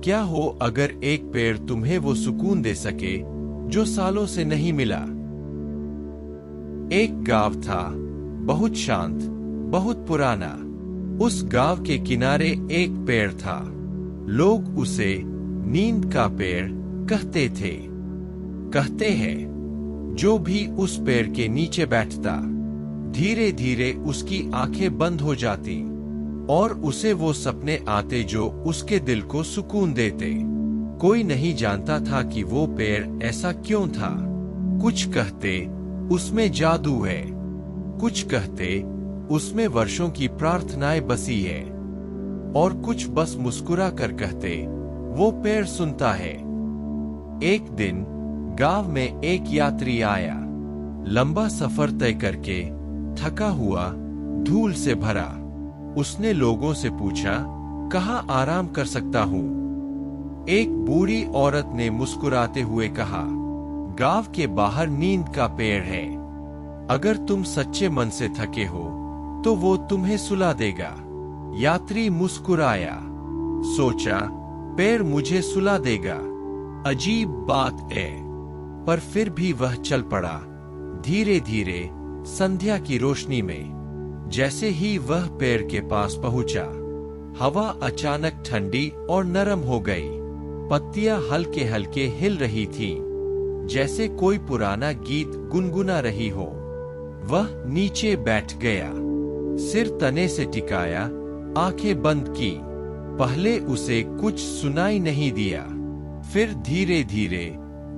क्या हो अगर एक पेड़ तुम्हें वो सुकून दे सके जो सालों से नहीं मिला। एक गांव था, बहुत शांत, बहुत पुराना। उस गांव के किनारे एक पेड़ था। लोग उसे नींद का पेड़ कहते थे। कहते हैं, जो भी उस पेड़ के नीचे बैठता, धीरे धीरे उसकी आंखें बंद हो जाती और उसे वो सपने आते जो उसके दिल को सुकून देते। कोई नहीं जानता था कि वो पेड़ ऐसा क्यों था। कुछ कहते उसमें जादू है, कुछ कहते उसमें वर्षों की प्रार्थनाएं बसी है, और कुछ बस मुस्कुरा कर कहते वो पेड़ सुनता है। एक दिन गांव में एक यात्री आया, लंबा सफर तय करके, थका हुआ, धूल से भरा। उसने लोगों से पूछा, कहाँ आराम कर सकता हूँ? एक बूढ़ी औरत ने मुस्कुराते हुए कहा, गांव के बाहर नींद का पेड़ है। अगर तुम सच्चे मन से थके हो तो वो तुम्हें सुला देगा। यात्री मुस्कुराया, सोचा, पेड़ मुझे सुला देगा, अजीब बात है। पर फिर भी वह चल पड़ा, धीरे धीरे संध्या की रोशनी में। जैसे ही वह पेड़ के पास पहुंचा, हवा अचानक ठंडी और नरम हो गई। पत्तियां हल्के हल्के हिल रही थीं, जैसे कोई पुराना गीत गुनगुना रही हो। वह नीचे बैठ गया, सिर तने से टिकाया, आंखें बंद की। पहले उसे कुछ सुनाई नहीं दिया। फिर धीरे धीरे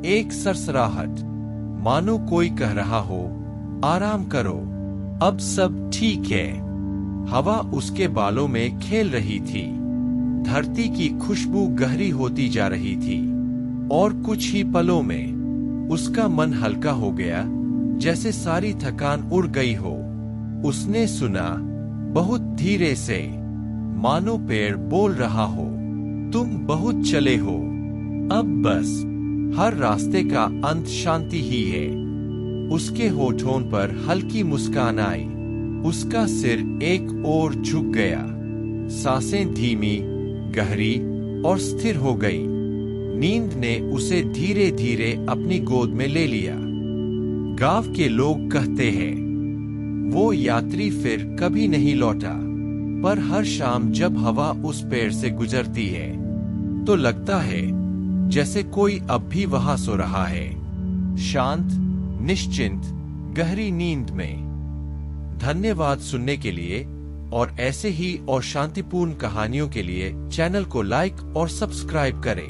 एक सरसराहट, मानो कोई कह रहा हो, आराम करो, अब सब ठीक है। हवा उसके बालों में खेल रही थी। धरती की खुशबू गहरी होती जा रही थी, और कुछ ही पलों में उसका मन हल्का हो गया, जैसे सारी थकान उड़ गई हो। उसने सुना, बहुत धीरे से, मानो पेड़ बोल रहा हो, तुम बहुत चले हो, अब बस। हर रास्ते का अंत शांति ही है। उसके होठों पर हल्की मुस्कान आई। उसका सिर एक ओर झुक गया। सांसें धीमी, गहरी और स्थिर हो गई। नींद ने उसे धीरे धीरे अपनी गोद में ले लिया। गांव के लोग कहते हैं, वो यात्री फिर कभी नहीं लौटा। पर हर शाम जब हवा उस पेड़ से गुजरती है, तो लगता है जैसे कोई अब भी वहां सो रहा है, शांत, निश्चिंत, गहरी नींद में। धन्यवाद सुनने के लिए, और ऐसे ही और शांतिपूर्ण कहानियों के लिए चैनल को लाइक और सब्सक्राइब करें।